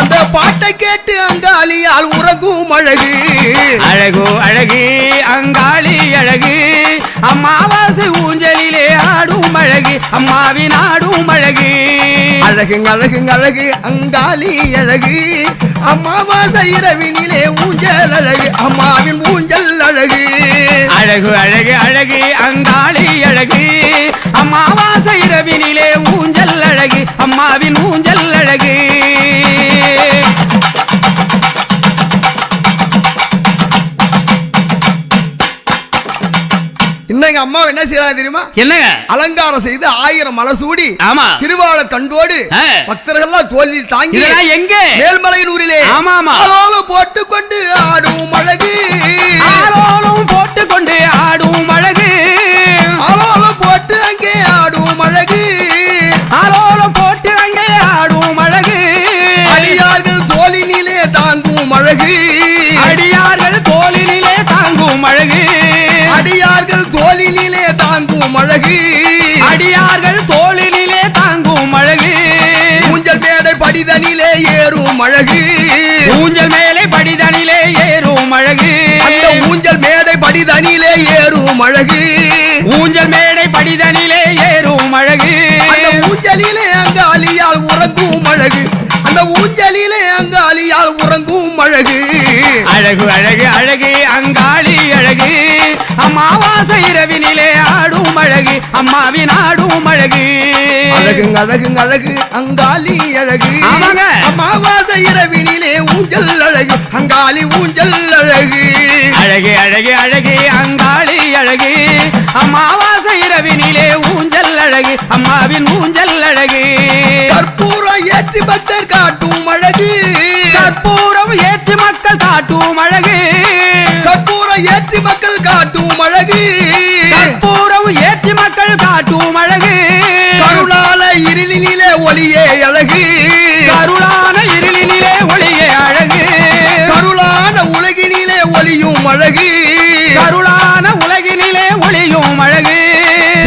அந்த பாட்டை கேட்டு அங்காளியால் உறங்கும் அழகு அழகு அழகு அங்காளி அழகு அம்மாவாசை ஊஞ்சலிலே ஆடும் அழகு அம்மாவின் ஆடும் அழகு அழகு அழகு அழகு அங்காளி அழகு அம்மாவாசை இரவினிலே ஊஞ்சல் அழகு அம்மாவின் ஊஞ்சல் அழகு அழகு அழகு அழகு அங்காளி அழகு அம்மாவாசை இரவினிலே ஊஞ்சல் அழகு அம்மாவின் ஊஞ்சல் அழகு இன்னைக்கு அம்மா என்ன செய்யறாங்க தெரியுமா? என்னங்க அலங்காரம் செய்து 1000 மலை சூடி ஆமா திருவாள தண்டோடு பக்தர்கள் தோளில் தாங்கி எங்க மேல்மலையனூரிலே ஆமா ஆமா ஆலோலம் போட்டுக்கொண்டு ஆடும் அழகு ஆலோலம் போட்டுக்கொண்டு ஆடும் அழகு ஆலோலம் போட்டு அங்கே ஆடும் அழகு ஆலோலம் போட்டு அங்கே ஆடும் அழகு அடியார்கள் தோளினிலே தாங்கும் அழகு அடியார்கள் தோளினிலே தாங்கும் அழகு அடியார்கள் தோளினிலே தாங்கும் அழகு அடியார்கள் தோளினிலே தாங்கும் அழகு ஊஞ்சல் மேடை படிதனிலே ஏறும் அழகு ஊஞ்சல் மேலே படிதனிலே ஏறும் அழகு அந்த ஊஞ்சல் மேடை படிதனிலே ஏறும் அழகு ஊஞ்சல் மேடை படிதனிலே ஏறும் அழகு அந்த ஊஞ்சலிலே அங்காளியால் உறங்கும் அழகு அந்த ஊஞ்சலிலே அங்காளியால் உறங்கும் அழகு அழகு அழகு அழகு அங்காளி அழகு அம்மாவாசை இரவினிலே ஆடும் அழகு அம்மாவின் ஆடும் அழகு அழகு அழகு அழகு அங்காளி அழகு அம்மாவாசை இரவினிலே ஊஞ்சல் அழகு அங்காளி ஊஞ்சல் அழகு அழகு அழகு அழகு அங்காளி அழகு அம்மாவாசை இரவினிலே ஊஞ்சல் அழகு அம்மாவின் ஊஞ்சல் அழகு கற்பூரம் ஏற்றி பக்தர் காட்டும் அழகு கற்பூரம் ஏற்றி மக்கள் காட்டும் அழகு கற்பூரம் ஏற்றி மக்கள் காட்டும் அழகு கற்பூரம் ஏற்றி மக்கள் காட்டும் அழகு கருளால இருளினிலே ஒளியே அழகு கருளான இருளினிலே ஒளியே அழகு கருளான உலகினிலே ஒளியும் அழகு கருளான உலகினிலே ஒளியும் அழகு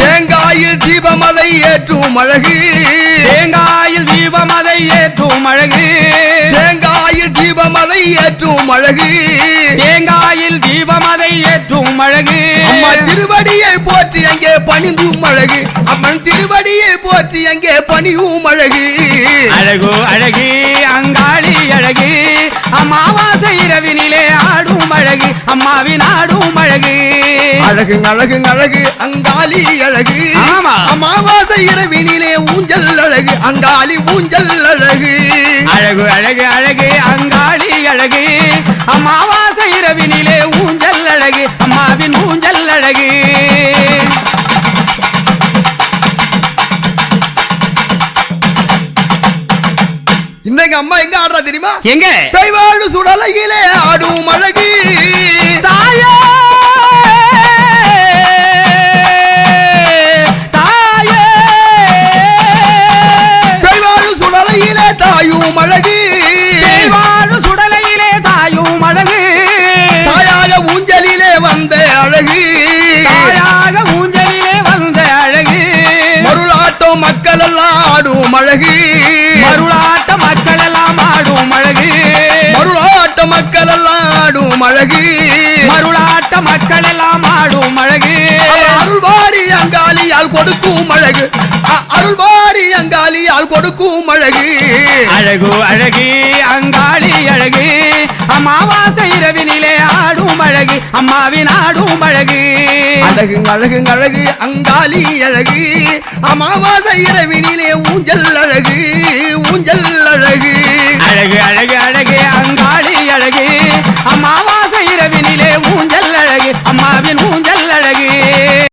தேங்காயில் தீபம் அதை ஏற்றும் அழகு தேங்காயில் தீபம் அதை ஏற்றும் அழகு தேங்காயில் தீபம் அதை ஏற்றும் அழகு தேங்காயில் தீபம் அதை ஏற்றும் அழகு அம்மா திருவடியை போற்றி அங்கே பணிந்தும் அழகு அம்மன் திருவடியை போற்றி அங்கே பணியும் அழகு அழகு அழகு அங்காளி அழகு அம்மாவாசை இரவினிலே ஆடும் அழகு அம்மாவின் ஆடும் அழகு அழகு அழகு அழகு அங்காளி அழகு அம்மாவாசை இரவினிலே ஊஞ்சல் அழகு அங்காளி ஊஞ்சல் அழகு அழகு அழகு அழகு அங்காளி அழகு அம்மாவாசை இரவினிலே ஊஞ்சல் அழகு அம்மாவின் ஊஞ்சல் அழகு இன்னைக்கு அம்மா எங்க ஆடுறா தெரியுமா? எங்க கைவாழு சுடலையிலே ஆடும் அழகு தாயே தாயே கைவாழு சுடலையிலே தாயும் அழகு கைவாழு சுடலையிலே தாயும் அழகு தாயாக ஊஞ்சலிலே வந்த அழகு தாயாக ஊஞ்சலிலே வந்த அழகு மருளாட்டம் மக்கள் எல்லாம் ஆடும் அழகு மருளாட்ட மக்கள் எல்லாம் ஆடும் அழகு மருளாட்ட மக்கள் எல்லாம் ஆடும் அழகு மருளாட்ட மக்கள் எல்லாம் ஆடும் அழகு அருள்வாரி அங்காளியால் கொடுக்கும் அழகு அருள்வாரி அங்காளியால் கொடுக்கும் அழகு அழகு அழகு அங்காளி அழகு அம்மாவாசை இரவினிலே ஆடும் அழகு அம்மாவின் ஆடும் அழகு அழகு அழகு அழகு அங்காளி அழகு அமாவாசை இரவினிலே ஊஞ்சல் அழகு ஊஞ்சல் அழகு அழகு அழகு அழகு அங்காளி அழகு அம்மாவாசை இரவினிலே ஊஞ்சல் அழகு அம்மாவின் ஊஞ்சல்